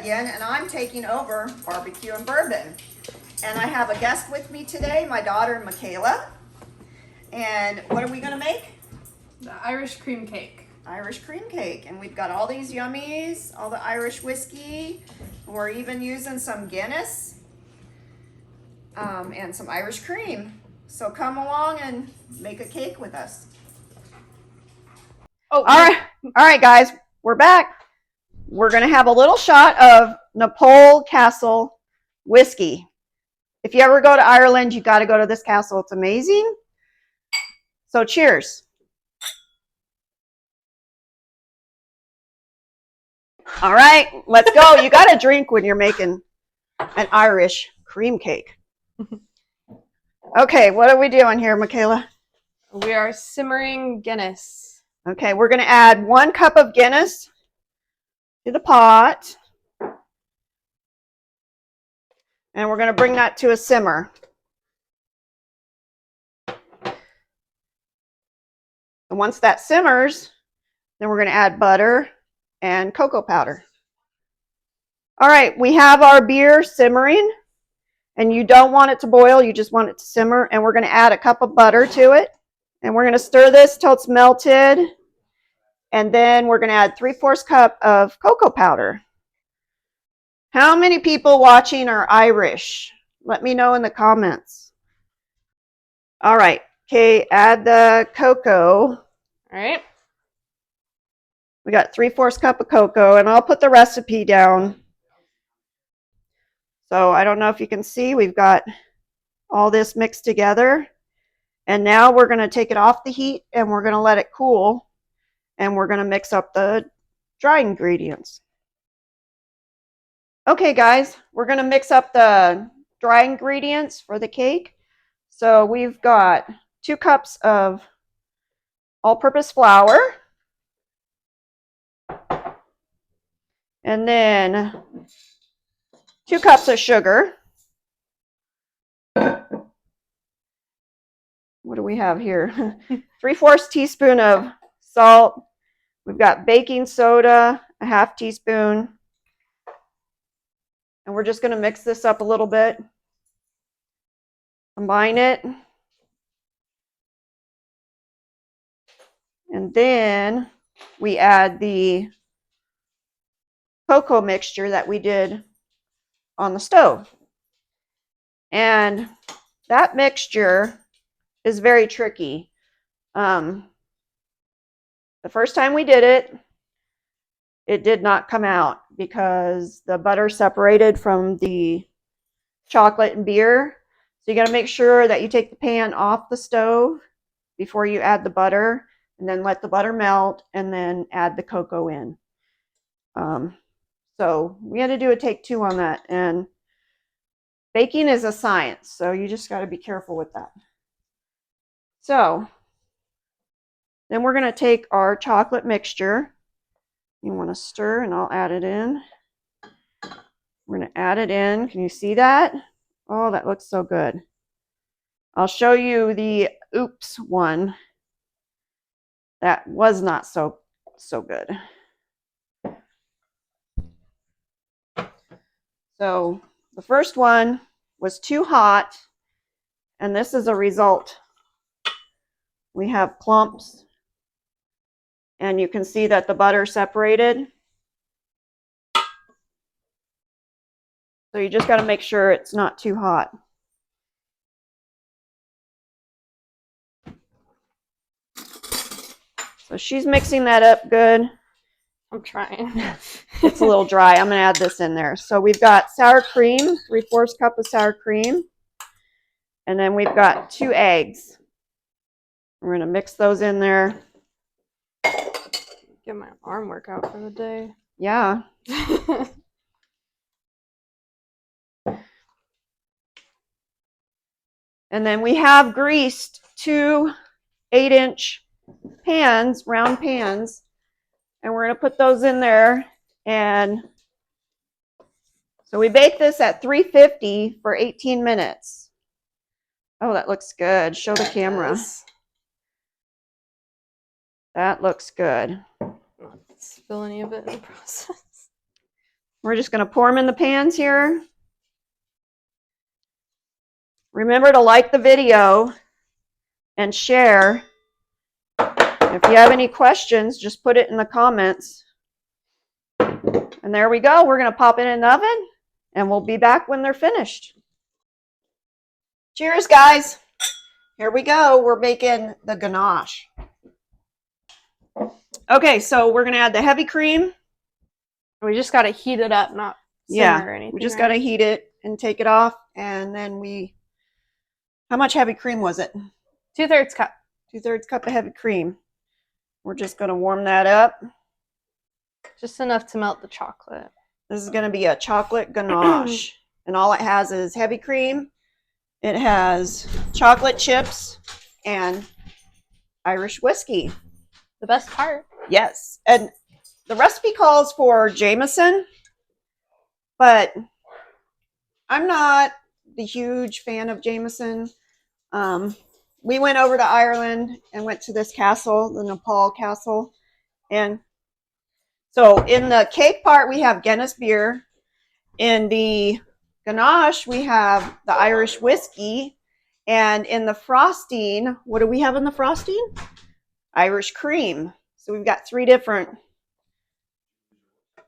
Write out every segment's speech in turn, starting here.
again, and I'm taking over barbecue and bourbon. And I have a guest with me today, my daughter Michaela. And what are we gonna make? The Irish cream cake. Irish cream cake. And we've got all these yummies, all the Irish whiskey. We're even using some Guinness and some Irish cream. So come along and make a cake with us. Oh, all right, guys, we're back. We're gonna have a little shot of Napole Castle whiskey. If you ever go to Ireland, you got to go to this castle. It's amazing. So cheers. All right, let's go. You got to drink when you're making an Irish cream cake. Okay, what are we doing here, Michaela? We are simmering Guinness. Okay, we're going to add 1 cup of Guinness to the pot. And we're going to bring that to a simmer. And once that simmers, then we're going to add butter and cocoa powder. All right, we have our beer simmering, and you don't want it to boil, you just want it to simmer, and we're going to add a cup of butter to it, and we're going to stir this till it's melted, and then we're going to add 3/4 cup of cocoa powder. How many people watching are Irish? Let me know in the comments. All right, okay, add the cocoa. All right. We got 3/4 cup of cocoa, and I'll put the recipe down. So I don't know if you can see, we've got all this mixed together. And now we're going to take it off the heat, and we're going to let it cool, and we're going to mix up the dry ingredients. Okay, guys, we're going to mix up the dry ingredients for the cake. So we've got 2 cups of all-purpose flour. And then 2 cups of sugar. What do we have here? 3/4 teaspoon of salt. We've got baking soda, a 1/2 teaspoon. And we're just going to mix this up a little bit. Combine it. And then we add the cocoa mixture that we did on the stove. And that mixture is very tricky. The first time we did it, it did not come out because the butter separated from the chocolate and beer. So you got to make sure that you take the pan off the stove before you add the butter, and then let the butter melt, and then add the cocoa in. So we had to do a take 2 on that, and baking is a science, so you just got to be careful with that. So then we're going to take our chocolate mixture. You want to stir, and I'll add it in. We're going to add it in. Can you see that? Oh, that looks so good. I'll show you the oops one. That was not so good. So the first one was too hot, and this is a result. We have clumps, and you can see that the butter separated. So you just got to make sure it's not too hot. So she's mixing that up good. I'm trying. It's a little dry. I'm going to add this in there. So we've got sour cream, 3/4 cup of sour cream. And then we've got 2 eggs. We're going to mix those in there. Get my arm workout for the day. Yeah. And then we have greased 2 8-inch pans, round pans. And we're going to put those in there. And so we bake this at 350 for 18 minutes. Oh, that looks good. Show the camera. That looks good. Not spill any of it in the process. We're just going to pour them in the pans here. Remember to like the video and share. If you have any questions, just put it in the comments. And there we go. We're going to pop it in the oven, and we'll be back when they're finished. Cheers, guys. Here we go. We're making the ganache. Okay, so we're going to add the heavy cream. We just got to heat it up, not simmer or anything. We just got to heat it and take it off. And then how much heavy cream was it? 2/3 cup. 2/3 cup of heavy cream. We're just going to warm that up. Just enough to melt the chocolate. This is going to be a chocolate ganache. And all it has is heavy cream. It has chocolate chips and Irish whiskey. The best part. Yes. And the recipe calls for Jameson, but I'm not the huge fan of Jameson. We went over to Ireland and went to this castle, the Nepal castle. And so in the cake part, we have Guinness beer. In the ganache, we have the Irish whiskey. And in the frosting, what do we have in the frosting? Irish cream. So we've got 3 different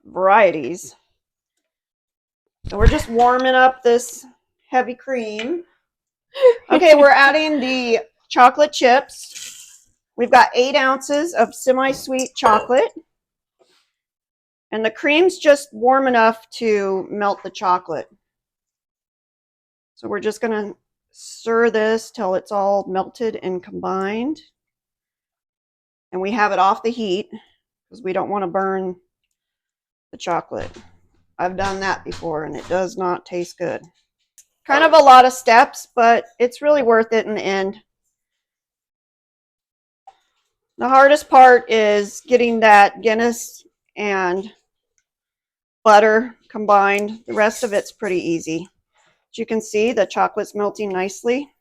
varieties. So we're just warming up this heavy cream. Okay, we're adding the chocolate chips. We've got 8 ounces of semi-sweet chocolate. And the cream's just warm enough to melt the chocolate. So we're just going to stir this till it's all melted and combined. And we have it off the heat because we don't want to burn the chocolate. I've done that before and it does not taste good. Kind of a lot of steps, but it's really worth it in the end. The hardest part is getting that Guinness and butter combined. The rest of it's pretty easy. As you can see, the chocolate's melting nicely.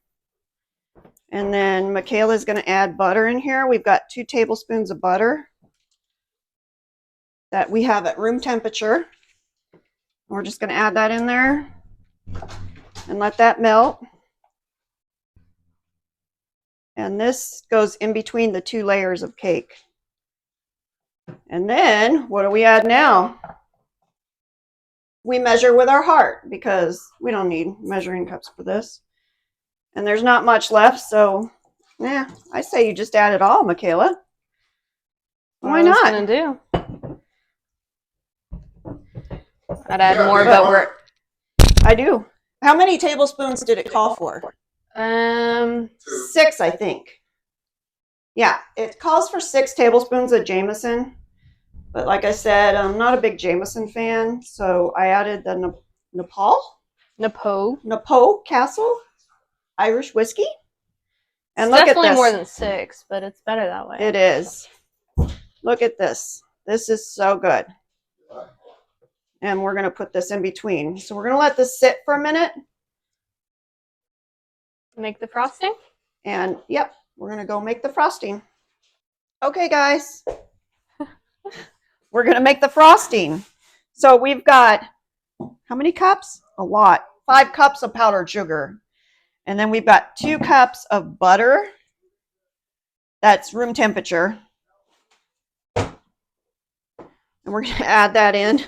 And then Michaela's going to add butter in here. We've got 2 tablespoons of butter that we have at room temperature. We're just going to add that in there and let that melt. And this goes in between the 2 layers of cake. And then, what do we add now? We measure with our heart because we don't need measuring cups for this. And there's not much left, so I say you just add it all, Michaela. Why not? What I was gonna do. I'd add more, but I do. How many tablespoons did it call for? 6, I think. Yeah, it calls for 6 tablespoons of Jameson. But like I said, I'm not a big Jameson fan, so I added the Nepal Castle Irish whiskey. And look at this. Definitely more than 6, but it's better that way. It is. Look at this. This is so good. And we're going to put this in between. So we're going to let this sit for a minute. Make the frosting? And yep, we're going to go make the frosting. Okay, guys. We're going to make the frosting. So we've got, how many cups? A lot. 5 cups of powdered sugar. And then we've got 2 cups of butter. That's room temperature. And we're going to add that in.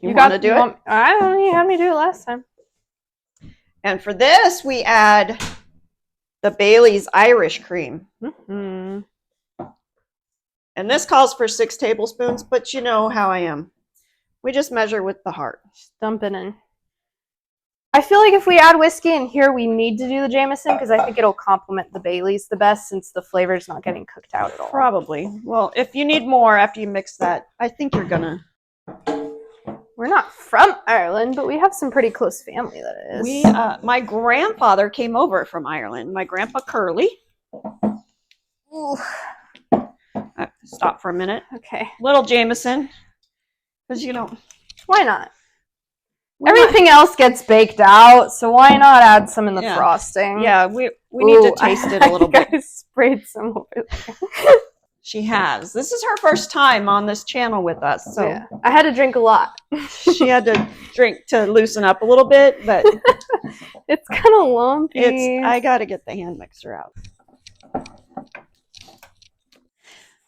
You want to do it? I don't know. You had me do it last time. And for this, we add the Bailey's Irish cream. Mm-hmm. And this calls for 6 tablespoons, but you know how I am. We just measure with the heart. Just dump it in. I feel like if we add whiskey in here, we need to do the Jameson because I think it'll complement the Bailey's the best since the flavor's not getting cooked out at all. Probably. Well, if you need more after you mix that, I think you're gonna. We're not from Ireland, but we have some pretty close family that is. My grandfather came over from Ireland. My grandpa Curly. Ooh. Stop for a minute. Okay. Little Jameson. Because, you know. Why not? Everything else gets baked out, so why not add some in the frosting? Yeah, we need to taste it a little bit. I sprayed some over there. She has. This is her first time on this channel with us, so yeah. I had to drink a lot. she had to drink to loosen up a little bit, but it's kind of lumpy. I got to get the hand mixer out.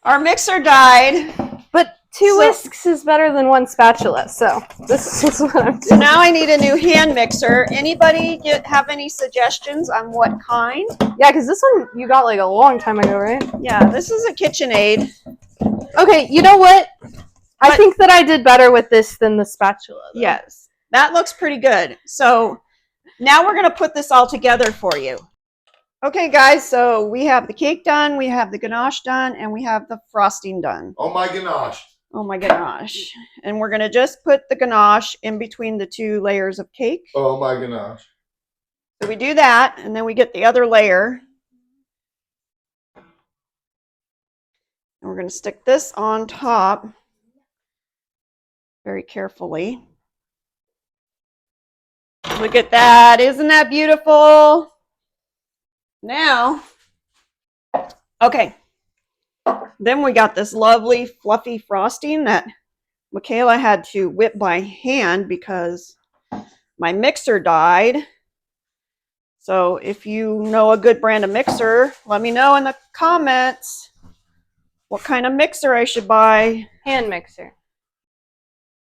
Our mixer died. But two whisks is better than one spatula, so this is what I'm doing. So now I need a new hand mixer. Anybody have any suggestions on what kind? Yeah, because this one you got like a long time ago, right? Yeah, this is a KitchenAid. Okay, you know what? I think that I did better with this than the spatula, though. Yes, that looks pretty good. So now we're going to put this all together for you. Okay, guys, so we have the cake done, we have the ganache done, and we have the frosting done. Oh my ganache. Oh my ganache. And we're going to just put the ganache in between the 2 layers of cake. Oh my ganache. So we do that, and then we get the other layer. And we're going to stick this on top very carefully. Look at that. Isn't that beautiful? Now, okay, then we got this lovely fluffy frosting that Michaela had to whip by hand because my mixer died. So if you know a good brand of mixer, let me know in the comments what kind of mixer I should buy. Hand mixer.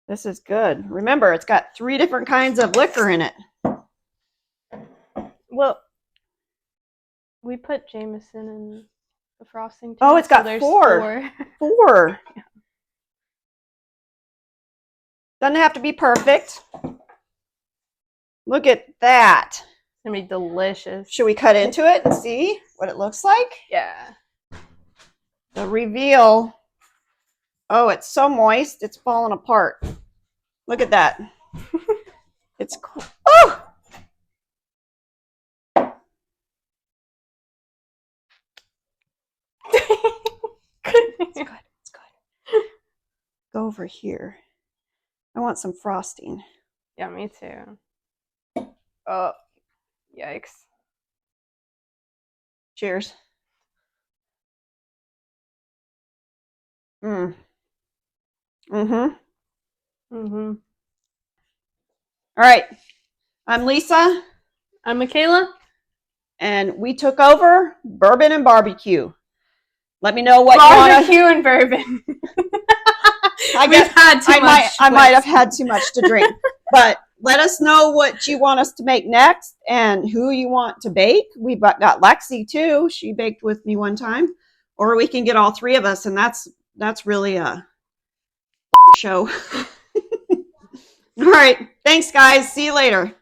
This is good. Remember, it's got 3 different kinds of liquor in it. Well, we put Jameson in the frosting too. Oh, it's got so 4. 4. Yeah. Doesn't have to be perfect. Look at that. It's gonna be delicious. Should we cut into it and see what it looks like? Yeah. The reveal. Oh, it's so moist, it's falling apart. Look at that. It's cool. Oh! It's good. It's good. Go over here. I want some frosting. Yeah, me too. Oh, yikes. Cheers. Mm. Mm-hmm. Mm-hmm. All right. I'm Lisa. I'm Michaela. And we took over Bourbon and Barbecue. Let me know what you want. Barbecue and bourbon. I guess I might have had too much to drink. But let us know what you want us to make next and who you want to bake. We've got Lexi too. She baked with me one time. Or we can get all 3 of us, and that's really a show. All right. Thanks, guys. See you later.